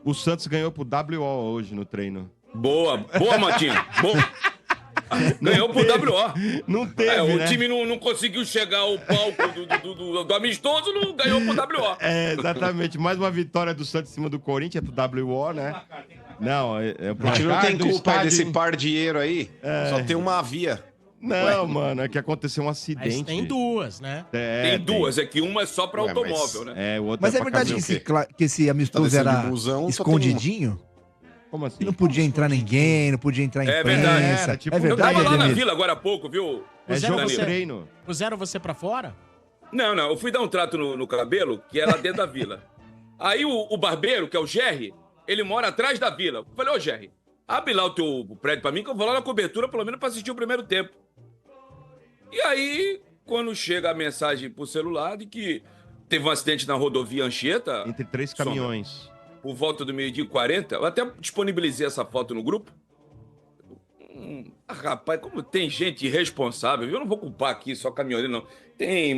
O Santos ganhou pro WO hoje no treino. Boa, Matinho. Boa. Ganhou pro WO. Não teve, o né? time não conseguiu chegar ao palco do amistoso, não ganhou pro WO. Exatamente. Mais uma vitória do Santos em cima do Corinthians, pro WO, né? Não, é o A gente não tem culpa estádio, desse hein? pardieiro aí. Só tem uma via. Não, mano, é que aconteceu um acidente. Mas tem duas, né? Tem duas, é que uma é só pra Ué, automóvel, né? O outro Mas é pra verdade que caminhão. esse amistoso descendo era de busão, só escondidinho? Como assim? E não podia entrar ninguém, não podia entrar É imprensa. verdade. Era, tipo, É Eu verdade, tava lá na Ademir? vila agora há pouco, viu? É jogo Danilo? treino. Puseram você pra fora? Não, eu fui dar um trato no cabelo, que é lá dentro da vila. Aí o barbeiro, que é o Jerry, ele mora atrás da vila. Eu falei, ô Jerry, abre lá o teu prédio pra mim, que eu vou lá na cobertura, pelo menos pra assistir o primeiro tempo. E aí, quando chega a mensagem pro celular de que teve um acidente na rodovia Anchieta... Entre 3 caminhões. Por volta do 12h40, eu até disponibilizei essa foto no grupo. Rapaz, como tem gente irresponsável, eu não vou culpar aqui só caminhoneiro, não. Tem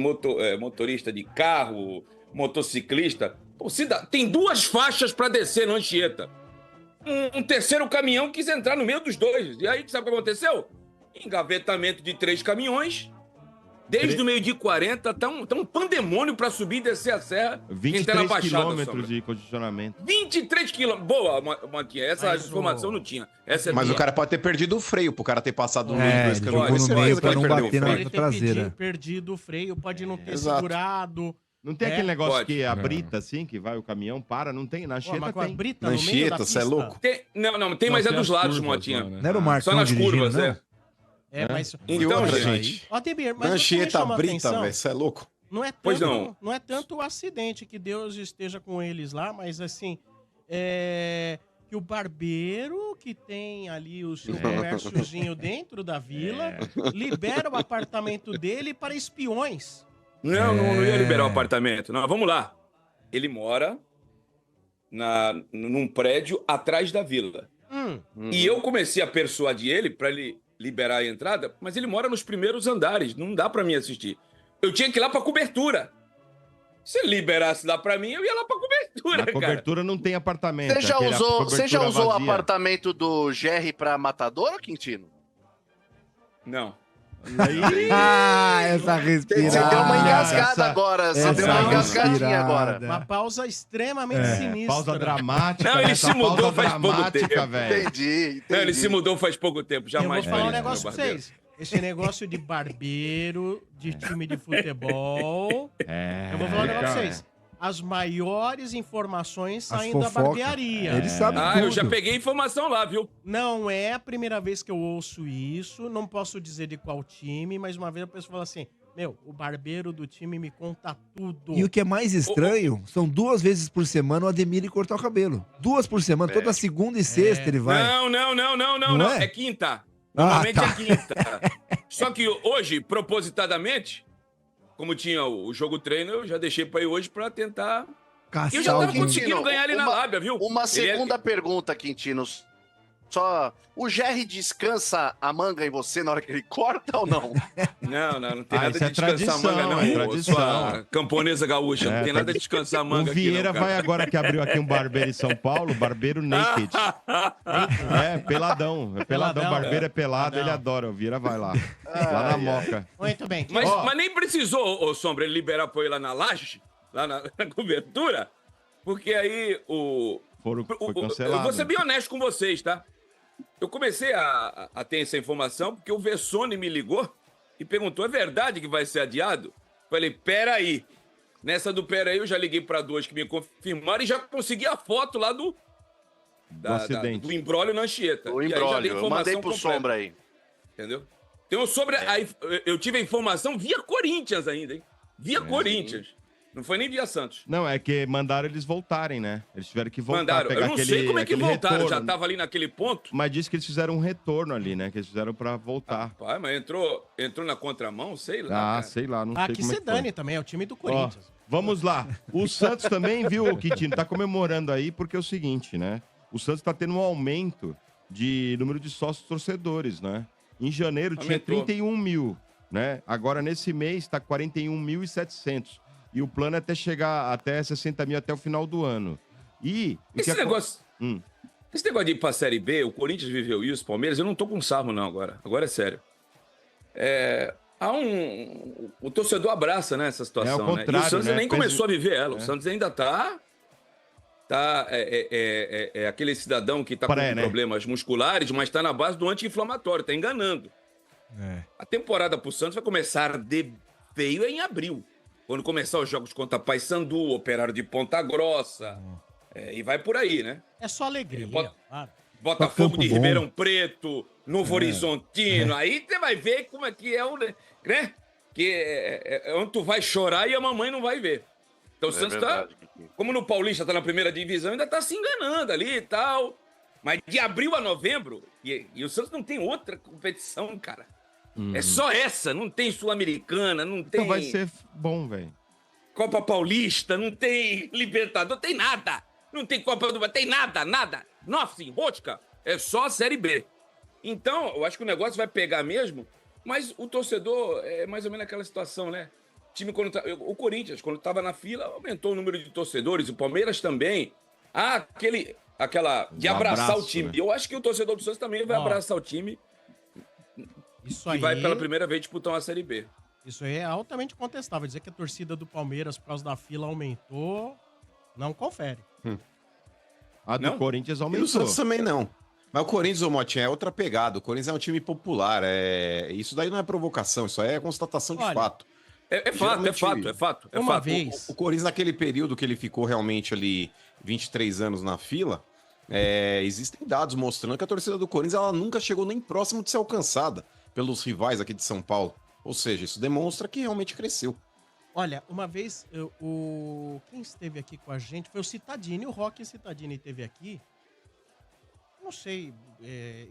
motorista de carro, motociclista. Pô, tem 2 faixas para descer no Anchieta. Um terceiro caminhão quis entrar no meio dos dois. E aí, sabe o que aconteceu? Engavetamento de 3 caminhões. Desde o 12h40, tá um pandemônio para subir e descer a serra. 23 quilômetros de condicionamento. 23 quilômetros. Boa, Maquinha, essa informação não tinha. Essa é Mas minha. o cara pode ter perdido o freio pro cara ter passado nos É, dois ele caminhões. jogou no meio pra não Perdeu o bater na freio. Pode ter traseira. perdido o freio, pode não ter Exato. segurado. Não tem aquele negócio Pode. que a brita, assim, que vai o caminhão, para? Não tem. Na Pô, Anchieta mas com a tem. brita Na no meio da Anchieta, cê é pista. louco? Não, tem, mas é dos lados, Motinha. né? Não era o Marcão Só nas dirigindo, curvas, não? é. Mas... E Então, outra, gente. gente. Ó, Ademir, mas Na o que me Anchieta chama a brita, atenção velho. Você é louco? não é Pois tanto, não. não é tanto o acidente, que Deus esteja com eles lá, mas assim, que o barbeiro que tem ali o seu comérciozinho dentro da vila libera o apartamento dele para espiões. Não ia liberar o apartamento. Não, vamos lá. Ele mora num prédio atrás da vila. E eu comecei a persuadir ele para ele liberar a entrada, mas ele mora nos primeiros andares, não dá para mim assistir. Eu tinha que ir lá para cobertura. Se ele liberasse lá para mim, eu ia lá para cobertura, Na cara. cobertura não tem apartamento. Você já aquele usou, você já cobertura usou o vazia. apartamento do Jerry pra matador, Quintino? Não. Ah, essa respirada. Você deu uma engasgada essa- agora. Você essa deu uma engasgadinha respirada. agora. Uma pausa extremamente sinistra. Pausa dramática. Não, ele essa se mudou pausa faz pouco dramática, tempo. velho. Entendi. Não, ele se mudou faz pouco tempo, Eu jamais vou falar um faria isso, negócio meu pra barbeiro. vocês. Esse negócio de barbeiro, de time de futebol. Eu vou falar um negócio pra vocês. As maiores informações As saindo da fofoca. barbearia. Ele sabe Ah, tudo. eu já peguei informação lá, viu? Não é a primeira vez que eu ouço isso. Não posso dizer de qual time, mas uma vez a pessoa fala assim: meu, o barbeiro do time me conta tudo. E o que é mais estranho, são 2 vezes por semana o Ademir ir cortar o cabelo. 2 por semana, toda segunda e sexta ele vai. Não. Não é? É quinta. Normalmente tá. é quinta. Só que hoje, propositadamente, como tinha o jogo treino, eu já deixei pra ir hoje pra tentar. E eu já Caçar tava alguém. conseguindo ganhar ali na lábia, viu? Uma Ele é- segunda pergunta, Quintino. Só, o Jerry descansa a manga em você na hora que ele corta ou não? Não tem Ah, nada isso de é descansar a tradição, manga, não. é ô, tradição. Sua camponesa gaúcha, não tem nada de descansar a O manga aqui, Vieira não, cara. vai agora que abriu aqui um barbeiro em São Paulo, barbeiro naked. Peladão. É peladão, barbeiro é pelado, Peladão. ele adora. O Vieira vai lá. Lá na Moca. Muito bem. Mas nem precisou, ô Sombra, ele liberar pra eu ir lá na laje, lá na cobertura, porque aí Foi eu cancelado. vou ser bem honesto com vocês, tá? Eu comecei a ter essa informação porque o Vessone me ligou e perguntou: é verdade que vai ser adiado? Falei, peraí. Nessa do peraí, eu já liguei pra 2 que me confirmaram e já consegui a foto lá do acidente. do imbróglio na Anchieta. O E aí já dei embrólio. Eu informação mandei pro completa, Sombra aí. entendeu? Tem um sobre. Aí, eu tive a informação via Corinthians ainda, hein? Via Corinthians. Não foi nem via Santos. Não, é que mandaram eles voltarem, né? Eles tiveram que voltar, Mandaram. pegar Eu não sei como é que aquele voltaram. retorno. Já tava ali naquele ponto. Mas disse que eles fizeram um retorno ali, né? Que eles fizeram pra voltar. Pai, mas entrou na contramão, sei lá. cara. Sei lá, não Ah, sei que como é se que foi. dane também, é o time do Ó, Corinthians. vamos lá. O Santos também, viu, Quintino, tá comemorando aí porque é o seguinte, né? O Santos tá tendo um aumento de número de sócios torcedores, né? Em janeiro tinha Aumentou. 31 mil, né? Agora, nesse mês, tá 41.700. E o plano é até chegar até 60 mil até o final do ano. E o Esse que negócio... Esse negócio de ir pra Série B, o Corinthians viveu isso, o Palmeiras, eu não tô com sarro não agora. Agora é sério. O torcedor abraça, né, essa situação, É o né? E o contrário, Santos né? nem começou a viver ela. É. O Santos ainda tá aquele cidadão que tá com né? problemas musculares, mas tá na base do anti-inflamatório, tá enganando. É. A temporada pro Santos vai começar de feio em abril. Quando começar os jogos contra Paysandu, Operário de Ponta Grossa, e vai por aí, né? É só alegria. Claro. Botafogo Campo de Bom. Ribeirão Preto, Novo Horizontino. Aí você vai ver como é que é o... né? Que é onde tu vai chorar e a mamãe não vai ver. Então o Santos verdade, tá... Como no Paulista tá na primeira divisão, ainda tá se enganando ali e tal. Mas de abril a novembro... E o Santos não tem outra competição, cara. É só essa. Não tem Sul-Americana, não tem... Então vai ser bom, velho. Copa Paulista, não tem Libertador, não tem nada. Não tem Copa do... Tem nada. Nothing, rosca. É só a Série B. Então, eu acho que o negócio vai pegar mesmo, mas o torcedor é mais ou menos aquela situação, né? O Corinthians, quando estava na fila, aumentou o número de torcedores, o Palmeiras também. Aquela de abraçar abraço, o time. né? Eu acho que o torcedor do Santos também vai abraçar o time Isso e aí, vai pela primeira vez disputar uma Série B. isso aí é altamente contestável. Dizer que a torcida do Palmeiras, por causa da fila, aumentou, não confere. A do Não? Corinthians E o aumentou. Santos também não. Mas o Corinthians, ô Motinha, é outra pegada. O Corinthians é um time popular. Isso daí não é provocação, isso aí é constatação de Olha, fato. É Geralmente, fato. Uma vez... O Corinthians, naquele período que ele ficou realmente ali 23 anos na fila, existem dados mostrando que a torcida do Corinthians ela nunca chegou nem próximo de ser alcançada pelos rivais aqui de São Paulo. Ou seja, isso demonstra que realmente cresceu. Olha, uma vez, quem esteve aqui com a gente foi o Citadini, o Roque Citadini esteve aqui. Não sei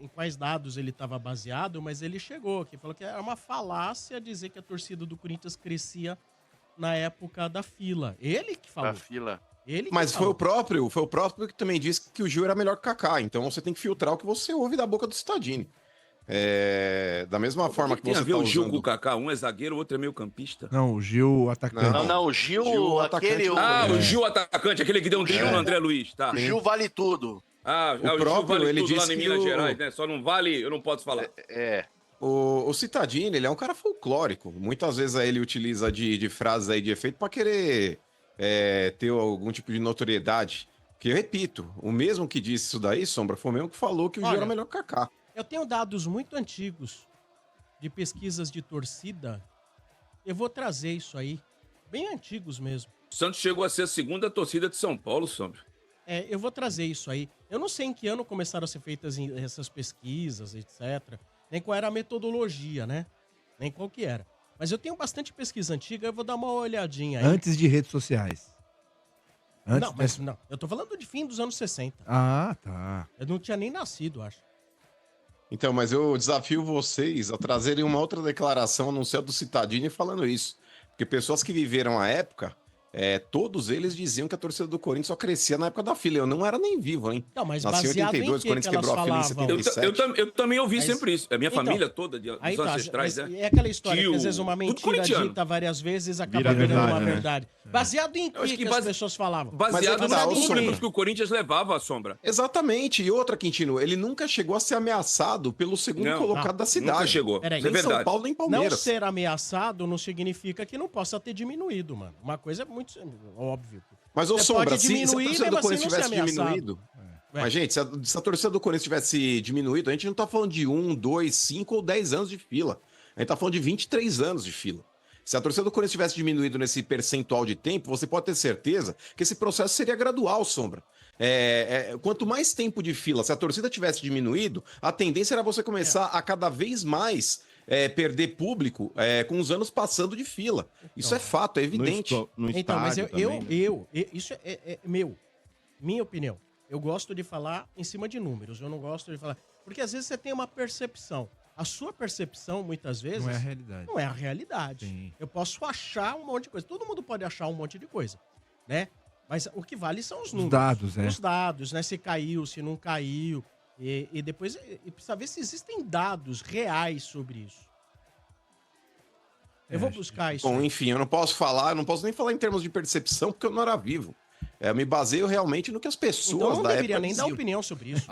em quais dados ele estava baseado, mas ele chegou aqui, falou que era uma falácia dizer que a torcida do Corinthians crescia na época da fila. Ele que falou. Da fila. Ele que Mas foi falou. o próprio que também disse que o Gil era melhor que o Kaká. Então você tem que filtrar o que você ouve da boca do Citadini. Da mesma forma que Tem você a ver tá o Gil usando... com o Kaká, um é zagueiro, o outro é meio campista. Não, o Gil, atacante. Não, o Gil, Gil, aquele... atacante. O Gil atacante, aquele que deu um drible no André Luiz, tá? O Gil vale tudo. O Gil próprio, vale ele tudo lá disse em que Minas o- Gerais, né? Só não vale, eu não posso falar. O Citadini, ele é um cara folclórico. Muitas vezes aí ele utiliza de frases aí de efeito pra querer ter algum tipo de notoriedade. Que eu repito, o mesmo que disse isso daí, Sombra, foi o mesmo que falou que o Gil Olha, era melhor que o Kaká. Eu tenho dados muito antigos de pesquisas de torcida. Eu vou trazer isso aí, bem antigos mesmo. O Santos chegou a ser a segunda torcida de São Paulo, Sombra. Eu vou trazer isso aí. Eu não sei em que ano começaram a ser feitas essas pesquisas, etc. Nem qual era a metodologia, né? Nem qual que era. Mas eu tenho bastante pesquisa antiga, eu vou dar uma olhadinha aí. Antes de redes sociais. Não, mas não. Eu tô falando de fim dos anos 60. Ah, tá. Eu não tinha nem nascido, acho. Então, mas eu desafio vocês a trazerem uma outra declaração, a não ser a do Citadini, falando isso. Porque pessoas que viveram a época, todos eles diziam que a torcida do Corinthians só crescia na época da fila. Eu não era nem vivo, hein? Não, mas Nasci em baseado 82, em o que Corinthians elas quebrou a fila em falavam? 77. Eu também ouvi Mas- sempre isso. A minha então, família toda, dos Aí tá, ancestrais, mas né? é aquela história Tio, que às vezes uma tudo mentira corintiano. dita várias vezes acaba Vira virando verdade, uma né? verdade. Baseado em Eu acho que que as base- pessoas falavam? Baseado Mas é nos que tá, ô, números Sombra. que o Corinthians levava à Sombra. Exatamente. E outra, Quintino, ele nunca chegou a ser ameaçado pelo segundo Não, colocado não, da cidade. Nunca chegou. Peraí. Isso é Nem São verdade. Paulo, nem Não Palmeiras. ser ameaçado não significa que não possa ter diminuído, mano. Uma coisa é muito óbvio. Mas, ô Você Sombra, pode se a diminuir, torcida mesmo do Corinthians assim não ser tivesse ameaçado. diminuído... Ué. Mas, gente, se a torcida do Corinthians tivesse diminuído, a gente não tá falando de 1, 2, 5 ou 10 anos de fila. A gente tá falando de 23 anos de fila. Se a torcida do Corinthians tivesse diminuído nesse percentual de tempo, você pode ter certeza que esse processo seria gradual, Sombra. Quanto mais tempo de fila, se a torcida tivesse diminuído, a tendência era você começar a cada vez mais perder público com os anos passando de fila. Isso é fato, é evidente. No Então, mas estádio também, né? isso é minha opinião. Eu gosto de falar em cima de números, eu não gosto de falar... Porque às vezes você tem uma percepção. A sua percepção, muitas vezes, Não é a realidade. não é a realidade. Sim. Eu posso achar um monte de coisa. Todo mundo pode achar um monte de coisa, né? Mas o que vale são os números. dados, né? Os dados, né? Se caiu, se não caiu. E depois precisa ver se existem dados reais sobre isso. Eu vou buscar isso. Bom, aí. enfim, eu não posso nem falar em termos de percepção, porque eu não era vivo. Eu me baseio realmente no que as pessoas Então não da deveria época nem dar diziam. opinião sobre isso.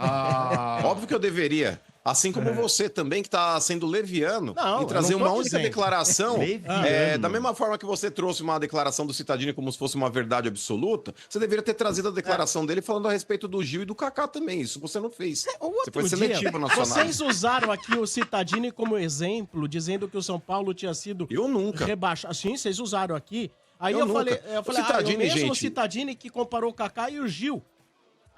Óbvio que eu deveria. Assim como você também, que tá sendo leviano, Não, e eu trazer não tô uma única dizendo. declaração. Leviano. Da mesma forma que você trouxe uma declaração do Cittadini como se fosse uma verdade absoluta, você deveria ter trazido a declaração dele falando a respeito do Gil e do Kaká também. Isso você não fez. O Você foi outro seletivo dia, na sua análise. vocês usaram aqui o Cittadini como exemplo, dizendo que o São Paulo tinha sido Eu nunca. rebaixado. Sim, vocês usaram aqui. Aí Eu eu nunca. falei, O Cittadini, o mesmo gente- Cittadini que comparou o Kaká e o Gil.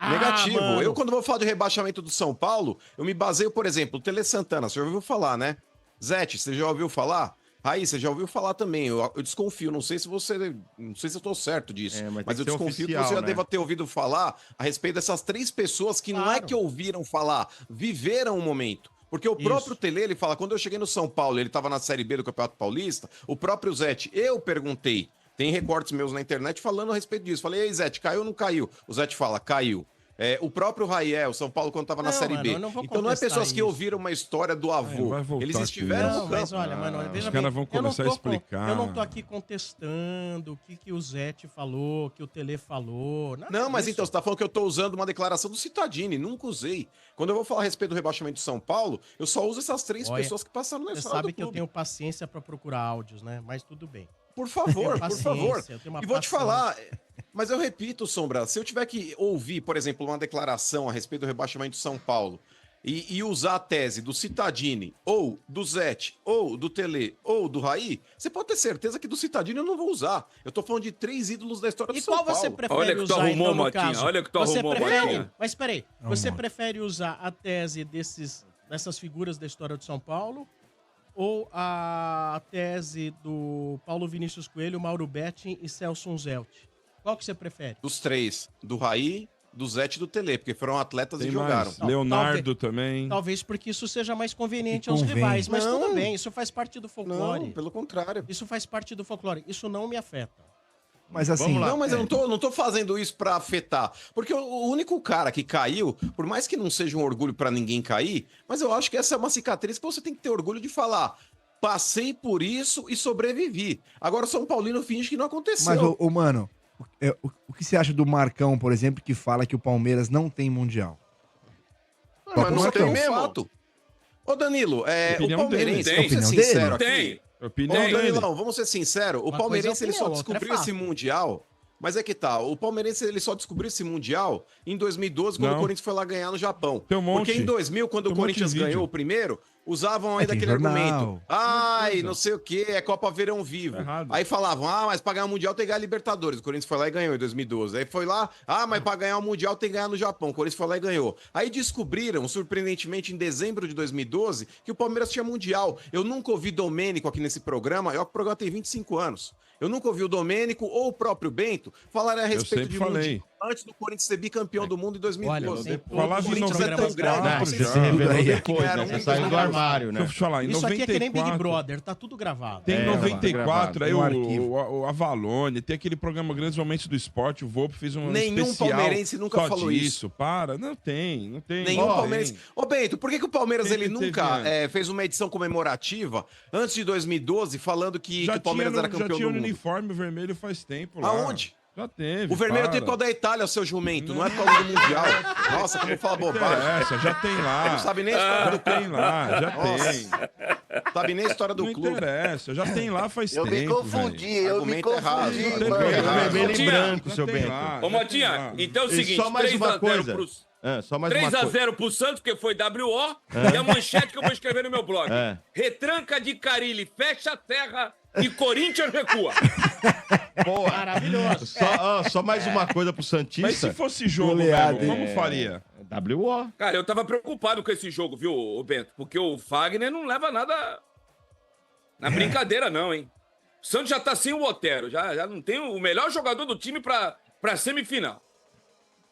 Negativo. Mano. Eu, quando vou falar de rebaixamento do São Paulo, eu me baseio, por exemplo, o Tele Santana. Você já ouviu falar, né? Zete, você já ouviu falar? Aí, você já ouviu falar também. Eu desconfio, não sei se você. Não sei se eu tô certo disso. É, mas tem mas que eu ser desconfio oficial, que você já né? deva ter ouvido falar a respeito dessas 3 pessoas que não é Claro. que ouviram falar, viveram o momento. Porque o próprio Isso. Tele, ele fala, quando eu cheguei no São Paulo, ele tava na Série B do Campeonato Paulista, o próprio Zete, eu perguntei. Tem recortes meus na internet falando a respeito disso. Falei, ei, Zete, caiu ou não caiu? O Zete fala, caiu. O próprio Raiel, São Paulo, quando tava na Não, Série mano, B. eu não vou Então não é contestar pessoas que isso. ouviram uma história do avô. vai voltar Eles aqui. estiveram Não, no mas campo. olha, mano, veja os bem, caras vão eu não começar a tô explicar. eu não tô aqui contestando o que o Zete falou, que o Tele falou. nada Não, mas disso. então, você tá falando que eu tô usando uma declaração do Cittadini, nunca usei. Quando eu vou falar a respeito do rebaixamento de São Paulo, eu só uso essas 3 Olha, pessoas que passaram na Você história sabe do que eu clube. tenho paciência pra procurar áudios, né? Mas tudo bem. Por favor, por paciência, favor. eu tenho uma E vou te paciência. falar, mas eu repito, Sombra, se eu tiver que ouvir, por exemplo, uma declaração a respeito do rebaixamento de São Paulo e usar a tese do Cittadini, ou do Zete, ou do Tele, ou do Raí, você pode ter certeza que do Cittadini eu não vou usar. Eu tô falando de 3 ídolos da história E do São qual Paulo. você prefere Olha que tu usar, arrumou, então, no Motinha, caso? olha que tu Você arrumou, prefere... Motinha. Mas peraí, Não, você mano. prefere usar a tese dessas figuras da história de São Paulo ou a tese do Paulo Vinícius Coelho, Mauro Betting e Celso Zelt? Qual que você prefere? Dos 3, do Raí, do Zete e do Tele, porque foram atletas Tem e jogaram. mais. Não, Leonardo também. Talvez porque isso seja mais conveniente Que aos convém. rivais, mas Não. tudo bem, isso faz parte do folclore. Não, pelo contrário. Isso faz parte do folclore, isso não me afeta. Mas assim, Vamos lá. Não, mas eu não tô fazendo isso pra afetar. Porque o único cara que caiu, por mais que não seja um orgulho pra ninguém cair, mas eu acho que essa é uma cicatriz que você tem que ter orgulho de falar. Passei por isso e sobrevivi. Agora o São Paulino finge que não aconteceu. mas, mano, o que você acha do Marcão, por exemplo, que fala que o Palmeiras não tem Mundial? Mas não Marcão. tem mesmo. Fato. Ô Danilo, o Opinião palmeirense, dele. vamos ser Opinião dele? sinceros aqui. Tem. Opinião Ô, dele. Danilão, vamos ser sinceros, o Uma palmeirense coisa é ele só opinião, outra é descobriu esse fato. Mundial, mas é que tá, o palmeirense ele só descobriu esse Mundial em 2012, quando Não. o Corinthians foi lá ganhar no Japão. Tem um monte. Porque em 2000, quando Tem o um monte Corinthians de vídeo. ganhou o primeiro, usavam ainda tem aquele jornal. argumento. Ai, não sei o que, é Copa Verão Vivo. Tá errado. Aí falavam, mas pra ganhar o Mundial tem que ganhar a Libertadores. O Corinthians foi lá e ganhou em 2012. Aí foi lá, mas pra ganhar o Mundial tem que ganhar no Japão. O Corinthians foi lá e ganhou. Aí descobriram, surpreendentemente, em dezembro de 2012, que o Palmeiras tinha Mundial. Eu nunca ouvi Domênico aqui nesse programa, o programa tem 25 anos. Eu nunca ouvi o Domênico ou o próprio Bento falarem a respeito sempre de falei. Mundial antes do Corinthians ser bicampeão do mundo em 2012. Olha, tem Falava o em Corinthians é tão 94, grande, Não, mas você vocês se revelou aí. depois, Era né? um Você saiu do dos armário, né? Deixa eu te falar, em Isso 94... aqui é que nem Big Brother, tá tudo gravado. Tem É, em tá 94, aí no arquivo. o Avalone, tem aquele programa Grandes Momentos do Esporte, o Volpe fez um Nenhum especial palmeirense nunca só falou disso. isso. Para, não tem. Nenhum Ó, palmeirense. Ô, Bento, por que o Palmeiras Sempre ele nunca teve antes. fez uma edição comemorativa antes de 2012 falando que Já o Palmeiras tinha, era já campeão tinha do mundo? uniforme vermelho faz tempo lá. Aonde? Já teve. O vermelho para. tem por causa da Itália, seu jumento, não é por causa do Mundial. Nossa, como fala Não bobagem. interessa, já tem lá. Não sabe nem a história Já do tem lá, já Nossa. tem. sabe nem a história do Não clube. interessa, já tem lá faz Eu tempo. me confundi, eu me Argumento errado. confundi, Não tem mano. problema. Vermelho e Motinha, branco, Já seu tem Bento. lá, Ô, já tem Motinha, lá. então é o E seguinte, só mais uma 3 a 0 coisa. pros... Só mais uma 3 a coisa. 0 pro Santos, porque foi WO, e a manchete que eu vou escrever no meu blog. É. Retranca de Carilli, fecha a terra e Corinthians recua. Boa. Maravilhoso. Só mais uma coisa pro Santista. Mas se fosse jogo Goleada, mesmo, como faria? WO. Cara, eu tava preocupado com esse jogo, viu, ô Bento? Porque o Fagner não leva nada na brincadeira, não, hein? O Santos já tá sem o Otero, já não tem o melhor jogador do time pra semifinal.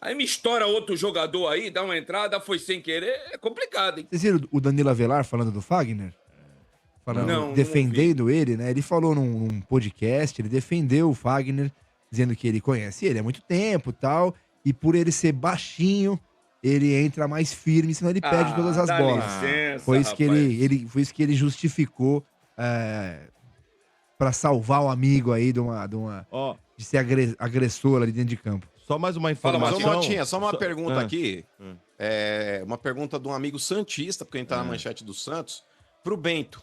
Aí me estoura outro jogador aí, dá uma entrada, foi sem querer, é complicado, hein? Vocês viram o Danilo Avelar falando do Fagner? Falando, Não, defendendo ele, né? Ele falou num podcast, ele defendeu o Fagner, dizendo que ele conhece ele há muito tempo e tal, e por ele ser baixinho, ele entra mais firme, senão ele perde todas as dá bolas. licença, Foi isso que rapaz. foi isso que ele justificou pra salvar o amigo aí de uma Ó, de ser agressor ali dentro de campo. Só mais uma Fala, mas, informação. ô, Motinha, só uma pergunta Ah. aqui. Uma pergunta de um amigo santista, porque a gente tá na manchete do Santos, pro Bento.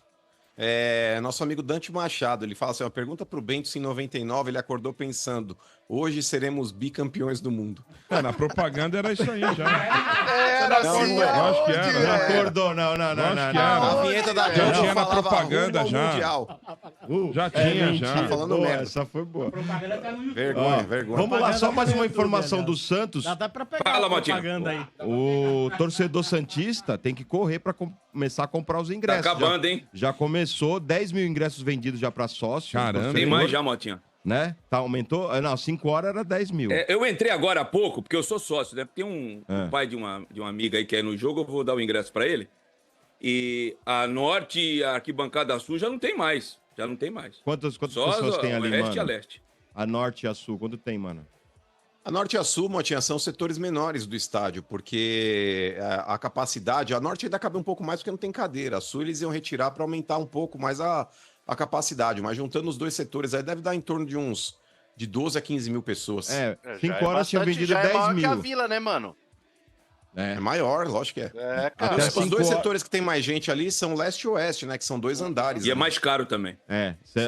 Nosso amigo Dante Machado, ele fala assim, uma pergunta pro Bento se em 99 ele acordou pensando, hoje seremos bicampeões do mundo. Na propaganda era isso aí já. Era assim, Eu acho que era. Não né? acordou, não. Acho que era. A vinheta da Já Globo tinha na falava propaganda rumo ao já. Mundial. Já tinha, mentira. já. Falando Boa, merda. essa foi boa. Vergonha, Ó, vergonha. Vamos lá, só mais uma YouTube, informação aliás. do Santos. Dá pra pegar Fala, a propaganda aí. O torcedor santista tem que correr para começar a comprar os Tá ingressos. acabando, hein? Já começou, 10 mil ingressos vendidos já para sócio. Caramba. Tem torcedor, mais já, Motinha. Né? Tá, aumentou? Não, 5 horas era 10 mil. Eu entrei agora há pouco, porque eu sou sócio, né? Tem um pai de uma amiga aí que é no jogo, eu vou dar o ingresso pra ele. E a Norte e a Arquibancada Sul já não tem mais. Já não tem mais. Quantas Só pessoas tem ali, Oeste e a mano? Leste. A Norte e a Sul, quanto tem, mano? A Norte e a Sul, Motinha, são setores menores do estádio, porque a capacidade, a Norte ainda cabe um pouco mais porque não tem cadeira. A Sul eles iam retirar para aumentar um pouco mais a capacidade, mas juntando os dois setores aí deve dar em torno de 12 a 15 mil pessoas. 5 horas tinha vendido já 10 é maior mil. que a Vila, né, mano? É maior, lógico que é. Cara. Até Os 5 dois horas. setores que tem mais gente ali são leste e oeste, né? Que são 2 andares. E é né? mais caro também.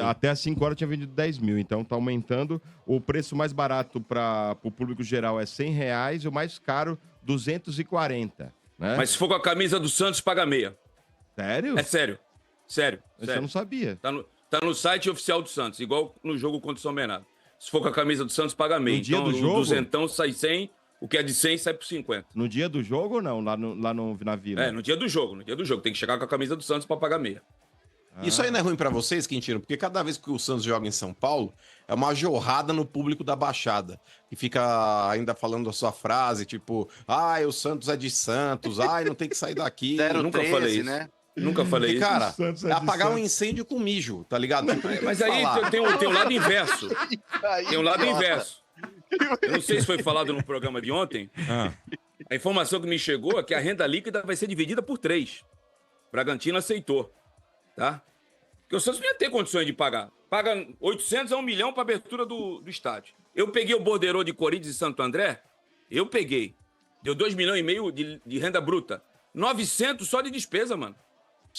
Até as 5 horas tinha vendido 10 mil, então tá aumentando. O preço mais barato para o público geral é R$100 e o mais caro, 240. Né? Mas se for com a camisa do Santos, paga meia. Sério? É sério. Sério. Isso eu não sabia. Tá no site oficial do Santos, igual no jogo contra o São Bernardo. Se for com a camisa do Santos, paga meia. No dia Então, do o jogo? duzentão sai 100, o que é de 100 sai por 50. No dia do jogo ou não? Na Vila? No dia do jogo. No dia do jogo. Tem que chegar com a camisa do Santos pra pagar meia. Isso aí não é ruim pra vocês, Quintino? Porque cada vez que o Santos joga em São Paulo, é uma jorrada no público da Baixada. E fica ainda falando a sua frase, tipo, o Santos é de Santos, não tem que sair daqui. 013, Nunca falei isso. né? Nunca falei E, isso. cara, Santos é é de apagar um Santos. incêndio com mijo, tá ligado? Tipo, Mas aí tem o lado inverso. Tem o lado Idiota. inverso. Eu não sei se foi falado no programa de ontem. Ah, A informação que me chegou é que a renda líquida vai ser dividida por 3. Bragantino aceitou, tá? Porque o Santos não ia ter condições de pagar. Paga 800 a 1 milhão para abertura do estádio. Eu peguei o borderô de Corinthians e Santo André, eu peguei. Deu 2,5 milhões de renda bruta. 900 só de despesa, mano.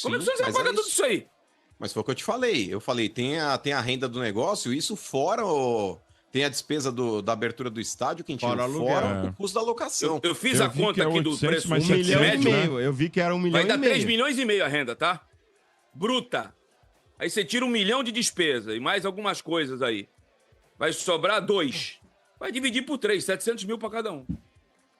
Como é que o Santos vai pagar tudo isso aí? Mas foi o que eu te falei. Eu falei, tem a renda do negócio, isso fora tem a despesa da abertura do estádio, Quintino, Fora fora aluguel. o custo da locação. Eu fiz Eu a vi conta que é aqui do 800 preço mais 1 700, milhão e médio. né? meio. Eu vi que era 1 milhão Vai e dar meio. 3 milhões e meio a renda, tá? Bruta. Aí você tira 1 milhão de despesa e mais algumas coisas aí. Vai sobrar 2. Vai dividir por 3, 700 mil para cada um.